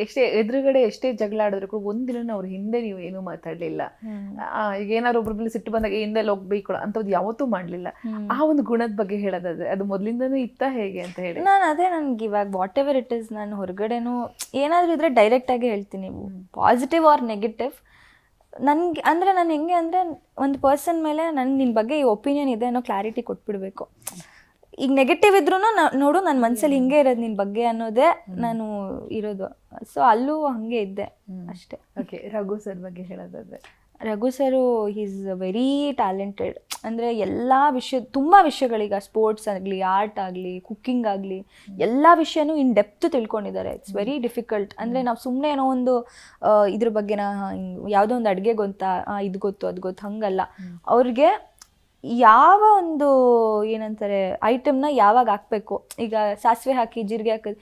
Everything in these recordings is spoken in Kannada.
ಎಷ್ಟೇ ಎದುರುಗಡೆ ಎಷ್ಟೇ ಜಗಳ ಆಡಿದ್ರು ಕೂಡ ಒಂದಿನ ಅವ್ರ ಹಿಂದೆ ನೀವು ಏನೂ ಮಾತಾಡ್ಲಿಲ್ಲ. ಈಗ ಏನಾದ್ರು ಒಬ್ರ ಮೇಲೆ ಸಿಟ್ಟು ಬಂದಾಗ ಹಿಂದೆ ಹೋಗ್ಬೇಕು ಅಂತದ್ದು ಯಾವತ್ತೂ ಮಾಡ್ಲಿಲ್ಲ. ಆ ಒಂದು ಗುಣದ ಬಗ್ಗೆ ಹೇಳೋದಾದ್ರೆ ಅದು ಮೊದ್ಲಿಂದನೂ ಇತ್ತ ಹೇಗೆ ಅಂತ ಹೇಳಿ. ನನ್ಗೆ ಇವಾಗ ವಾಟ್ ಎವರ್ ಇಟ್ ಇಸ್, ನಾನು ಹೊರಗಡೆನೂ ಏನಾದ್ರು ಇದ್ರೆ ಡೈರೆಕ್ಟ್ ಆಗಿ ಹೇಳ್ತೀನಿ, ಪಾಸಿಟಿವ್ ಆರ್ ನೆಗೆಟಿವ್. ನನ್ಗೆ ಅಂದ್ರೆ ನಾನು ಹೆಂಗೆ ಅಂದ್ರೆ ಒಂದು ಪರ್ಸನ್ ಮೇಲೆ ನನ್ಗೆ ನಿನ್ ಬಗ್ಗೆ ಈ ಒಪಿನಿಯನ್ ಇದೆ ಅನ್ನೋ ಕ್ಲಾರಿಟಿ ಕೊಟ್ಬಿಡ್ಬೇಕು. ಈಗ ನೆಗೆಟಿವ್ ಇದ್ರೂ ನೋಡು ನನ್ನ ಮನ್ಸಲ್ಲಿ ಹಿಂಗೆ ಇರೋದು ನಿನ್ ಬಗ್ಗೆ ಅನ್ನೋದೇ ನಾನು ಇರೋದು. ಸೊ ಅಲ್ಲೂ ಹಂಗೆ ಇದ್ದೆ ಅಷ್ಟೇ. ಓಕೆ, ರಘು ಸರ್ ಬಗ್ಗೆ ಹೇಳೋದಾದ್ರೆ. Raghu sir is very talented. ಅಂದರೆ ಎಲ್ಲ ತುಂಬ ವಿಷಯಗಳೀಗ ಸ್ಪೋರ್ಟ್ಸ್ ಆಗಲಿ, ಆರ್ಟ್ ಆಗಲಿ, ಕುಕ್ಕಿಂಗ್ ಆಗಲಿ, ಎಲ್ಲ ವಿಷಯನೂ ಇನ್ ಡೆಪ್ತ್ ತಿಳ್ಕೊಂಡಿದ್ದಾರೆ. It's very difficult. ಅಂದರೆ ನಾವು ಸುಮ್ಮನೆ ಏನೋ ಒಂದು ಇದ್ರ ಬಗ್ಗೆನ ಯಾವುದೋ ಒಂದು ಅಡುಗೆ ಗೊತ್ತಾ, ಇದು ಗೊತ್ತು ಅದು ಗೊತ್ತು, ಹಂಗಲ್ಲ. ಅವ್ರಿಗೆ ಯಾವ ಒಂದು ಏನಂತಾರೆ ಐಟಮ್ನ ಯಾವಾಗ ಹಾಕಬೇಕು, ಈಗ ಸಾಸಿವೆ ಹಾಕಿ ಜೀರಿಗೆ ಹಾಕೋದು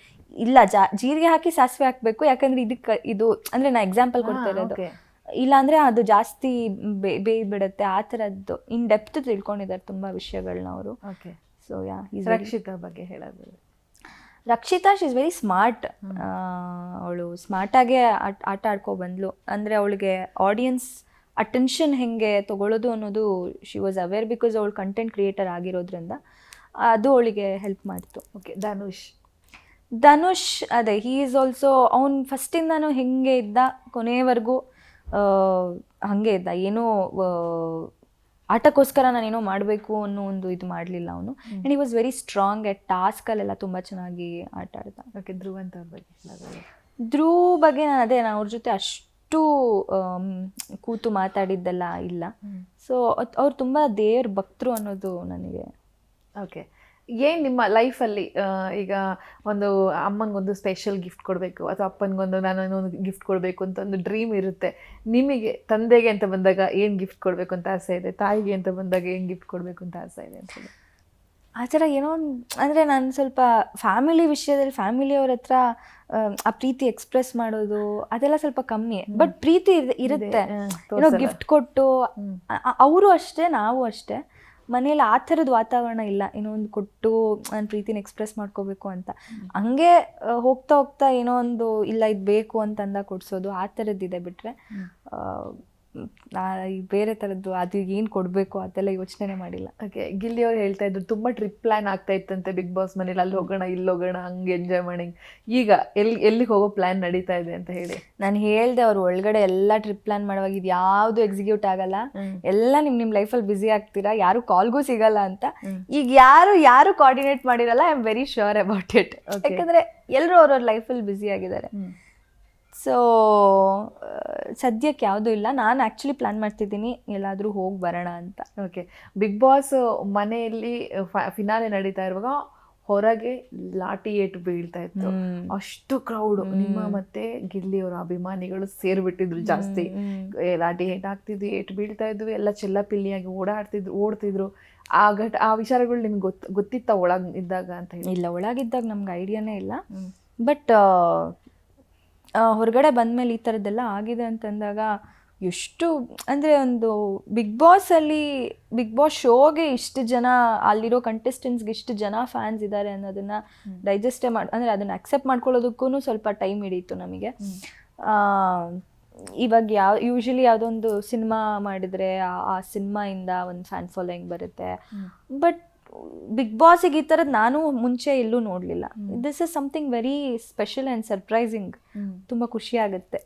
ಇಲ್ಲ, ಜೀರಿಗೆ ಹಾಕಿ ಸಾಸಿವೆ ಹಾಕಬೇಕು, ಯಾಕಂದರೆ ಇದಕ್ಕೆ ಇದು ಅಂದರೆ ನಾನು ಎಕ್ಸಾಂಪಲ್ ಕೊಡ್ತಾ ಇರೋದು. ಇಲ್ಲಾಂದರೆ ಅದು ಜಾಸ್ತಿ ಬೇಯ್ಬಿಡುತ್ತೆ, ಆ ಥರದ್ದು ಇನ್ ಡೆಪ್ತ್ ತಿಳ್ಕೊಂಡಿದ್ದಾರೆ ತುಂಬ ವಿಷಯಗಳನ್ನ ಅವರು. ಓಕೆ, ಸೊ ರಕ್ಷಿತಾ ಬಗ್ಗೆ ಹೇಳೋದು. Rakshita she is very smart. ಅವಳು ಸ್ಮಾರ್ಟಾಗೆ ಆಟ ಆಡ್ಕೊ ಬಂದ್ಲು. ಅಂದರೆ ಅವಳಿಗೆ ಆಡಿಯನ್ಸ್ ಅಟೆನ್ಷನ್ ಹೆಂಗೆ ತೊಗೊಳ್ಳೋದು ಅನ್ನೋದು ಶಿ ವಾಸ್ ಅವೇರ್, ಬಿಕಾಸ್ ಅವಳು ಕಂಟೆಂಟ್ ಕ್ರಿಯೇಟರ್ ಆಗಿರೋದ್ರಿಂದ ಅದು ಅವಳಿಗೆ ಹೆಲ್ಪ್ ಮಾಡ್ತು. ಓಕೆ, ಧನುಷ್ ಅದೇ ಹೀ ಈಸ್ ಆಲ್ಸೋ, ಅವ್ನು ಫಸ್ಟಿಂದನೂ ಹೆಂಗೆ ಇದ್ದ ಕೊನೆಯವರೆಗೂ ಹಾಗೆ ಇದ್ದ. ಏನೋ ಆಟಕ್ಕೋಸ್ಕರ ನಾನೇನೋ ಮಾಡಬೇಕು ಅನ್ನೋ ಒಂದು ಇದು ಮಾಡಲಿಲ್ಲ ಅವನು. And he was very strong at ಟಾಸ್ಕಲ್ಲೆಲ್ಲ ತುಂಬ ಚೆನ್ನಾಗಿ ಆಟ ಆಡ್ದ. ಓಕೆ, ಧ್ರುವ್ ಅಂತ ಅವ್ರ ಬಗ್ಗೆ. ಧ್ರುವ್ ಬಗ್ಗೆ ನಾನು ಅವ್ರ ಜೊತೆ ಅಷ್ಟು ಕೂತು ಮಾತಾಡಿದ್ದೆಲ್ಲ ಇಲ್ಲ. ಸೊ ಅವ್ರು ತುಂಬ ದೇವ್ರ ಭಕ್ತರು ಅನ್ನೋದು ನನಗೆ. ಓಕೆ, ಏನು ನಿಮ್ಮ ಲೈಫಲ್ಲಿ ಈಗ ಒಂದು ಅಮ್ಮನಿಗೊಂದು ಸ್ಪೆಷಲ್ ಗಿಫ್ಟ್ ಕೊಡಬೇಕು ಅಥವಾ ಅಪ್ಪನಿಗೊಂದು ನಾನೊಂದು ಗಿಫ್ಟ್ ಕೊಡಬೇಕು ಅಂತ ಒಂದು ಡ್ರೀಮ್ ಇರುತ್ತೆ. ನಿಮಗೆ ತಂದೆಗೆ ಅಂತ ಬಂದಾಗ ಏನು ಗಿಫ್ಟ್ ಕೊಡಬೇಕು ಅಂತ ಆಸೆ ಇದೆ, ತಾಯಿಗೆ ಅಂತ ಬಂದಾಗ ಏನು ಗಿಫ್ಟ್ ಕೊಡಬೇಕು ಅಂತ ಆಸೆ ಇದೆ ಅಂತ? ಆ ಥರ ಏನೋ ಅಂದರೆ ನಾನು ಸ್ವಲ್ಪ ಫ್ಯಾಮಿಲಿ ವಿಷಯದಲ್ಲಿ ಫ್ಯಾಮಿಲಿಯವ್ರ ಹತ್ರ ಆ ಪ್ರೀತಿ ಎಕ್ಸ್ಪ್ರೆಸ್ ಮಾಡೋದು ಅದೆಲ್ಲ ಸ್ವಲ್ಪ ಕಮ್ಮಿ. ಬಟ್ ಪ್ರೀತಿ ಇರುತ್ತೆ, ಏನೋ ಗಿಫ್ಟ್ ಕೊಟ್ಟು. ಅವರು ಅಷ್ಟೇ, ನಾವು ಅಷ್ಟೇ. ಮನೇಲಿ ಆ ಥರದ ವಾತಾವರಣ ಇಲ್ಲ, ಏನೋ ಒಂದು ಕೊಟ್ಟು ನಾನು ಪ್ರೀತಿನ ಎಕ್ಸ್ಪ್ರೆಸ್ ಮಾಡ್ಕೋಬೇಕು ಅಂತ. ಹಂಗೆ ಹೋಗ್ತಾ ಹೋಗ್ತಾ ಏನೋ ಒಂದು ಇಲ್ಲ ಇದು ಬೇಕು ಅಂತಂದ ಕೊಡಿಸೋದು, ಆ ಥರದ್ದಿದೆ. ಬಿಟ್ಟರೆ ಬೇರೆ ಥರದ್ದು ಅದು ಏನು ಕೊಡಬೇಕು ಅದೆಲ್ಲ ಯೋಚನೆ ಮಾಡಿಲ್ಲ. ಓಕೆ, ಗಿಲ್ಲಿ ಅವ್ರು ಹೇಳ್ತಾ ಇದ್ರು ತುಂಬ ಟ್ರಿಪ್ ಪ್ಲ್ಯಾನ್ ಆಗ್ತಾ ಇತ್ತಂತೆ ಬಿಗ್ ಬಾಸ್ ಮನೇಲಿ, ಅಲ್ಲಿ ಹೋಗೋಣ ಇಲ್ಲಿ ಹೋಗೋಣ ಹಂಗೆ ಎಂಜಾಯ್ ಮಾಡಿ. ಈಗ ಎಲ್ಲಿಗೆ ಹೋಗೋ ಪ್ಲ್ಯಾನ್ ನಡೀತಾ ಇದೆ ಅಂತ ಹೇಳಿ ನಾನು ಹೇಳಿದೆ. ಅವ್ರು ಒಳಗಡೆ ಎಲ್ಲ ಟ್ರಿಪ್ ಪ್ಲ್ಯಾನ್ ಮಾಡುವಾಗ ಇದು ಯಾವುದು ಎಕ್ಸಿಕ್ಯೂಟ್ ಆಗಲ್ಲ, ಎಲ್ಲ ನಿಮ್ಮ ಲೈಫಲ್ಲಿ ಬ್ಯುಸಿ ಆಗ್ತೀರಾ, ಯಾರು ಕಾಲ್ಗೂ ಸಿಗಲ್ಲ ಅಂತ. ಈಗ ಯಾರು ಕೋಆರ್ಡಿನೇಟ್ ಮಾಡಿರಲ್ಲ, I am very sure about it. ಯಾಕಂದರೆ ಎಲ್ಲರೂ ಅವ್ರವ್ರ ಲೈಫಲ್ಲಿ ಬ್ಯುಸಿ ಆಗಿದ್ದಾರೆ. ಸೊ ಸದ್ಯಕ್ಕೆ ಯಾವುದೂ ಇಲ್ಲ. ನಾನು ಆ್ಯಕ್ಚುಲಿ ಪ್ಲ್ಯಾನ್ ಮಾಡ್ತಿದ್ದೀನಿ ಎಲ್ಲಾದರೂ ಹೋಗಿ ಬರೋಣ ಅಂತ. ಓಕೆ, ಬಿಗ್ ಬಾಸ್ ಮನೆಯಲ್ಲಿ ಫಿನಾಲೆ ನಡೀತಾ ಇರುವಾಗ ಹೊರಗೆ ಲಾಠಿ ಏಟು ಬೀಳ್ತಾ ಇತ್ತು. ಅಷ್ಟು ಕ್ರೌಡ್ ನಿಮ್ಮ ಮತ್ತೆ ಗಿಲ್ಲಿಯವರ ಅಭಿಮಾನಿಗಳು ಸೇರ್ಬಿಟ್ಟಿದ್ರು ಜಾಸ್ತಿ. ಲಾಠಿ ಏಟು ಹಾಕ್ತಿದ್ವಿ, ಏಟು ಬೀಳ್ತಾ ಇದ್ವಿ, ಎಲ್ಲ ಚೆಲ್ಲಪಿಲ್ಲಿಯಾಗಿ ಓಡ್ತಿದ್ರು. ಆ ವಿಚಾರಗಳು ನಿಮ್ಗೆ ಗೊತ್ತಿತ್ತ ಒಳಗೆ ಇದ್ದಾಗ ಅಂತ ಹೇಳಿ? ಇಲ್ಲ, ಒಳಗಿದ್ದಾಗ ನಮ್ಗೆ ಐಡಿಯಾನೇ ಇಲ್ಲ. ಬಟ್ ಹೊರಗಡೆ ಬಂದಮೇಲೆ ಈ ಥರದ್ದೆಲ್ಲ ಆಗಿದೆ ಅಂತಂದಾಗ ಎಷ್ಟು ಅಂದರೆ ಒಂದು ಬಿಗ್ ಬಾಸ್ ಶೋಗೆ ಇಷ್ಟು ಜನ, ಅಲ್ಲಿರೋ ಕಂಟೆಸ್ಟೆಂಟ್ಸ್ಗೆ ಇಷ್ಟು ಜನ ಫ್ಯಾನ್ಸ್ ಇದ್ದಾರೆ ಅನ್ನೋದನ್ನು ಡೈಜೆಸ್ಟೇ ಅಂದರೆ ಅದನ್ನು ಅಕ್ಸೆಪ್ಟ್ ಮಾಡ್ಕೊಳ್ಳೋದಕ್ಕೂ ಸ್ವಲ್ಪ ಟೈಮ್ ಹಿಡೀತು ನಮಗೆ. ಇವಾಗ ಯೂಶಲಿ ಯಾವುದೊಂದು ಸಿನಿಮಾ ಮಾಡಿದರೆ ಆ ಸಿನಿಮಾಯಿಂದ ಒಂದು ಫ್ಯಾನ್ ಫಾಲೋಯಿಂಗ್ ಬರುತ್ತೆ. ಬಟ್ ಬಿಗ್ ಬಾಸಿಗೆ ಈ ಥರದ್ದು ನಾನು ಮುಂಚೆ ಎಲ್ಲೂ ನೋಡಲಿಲ್ಲ. This is something very special and surprising. ತುಂಬ ಖುಷಿ ಆಗುತ್ತೆ.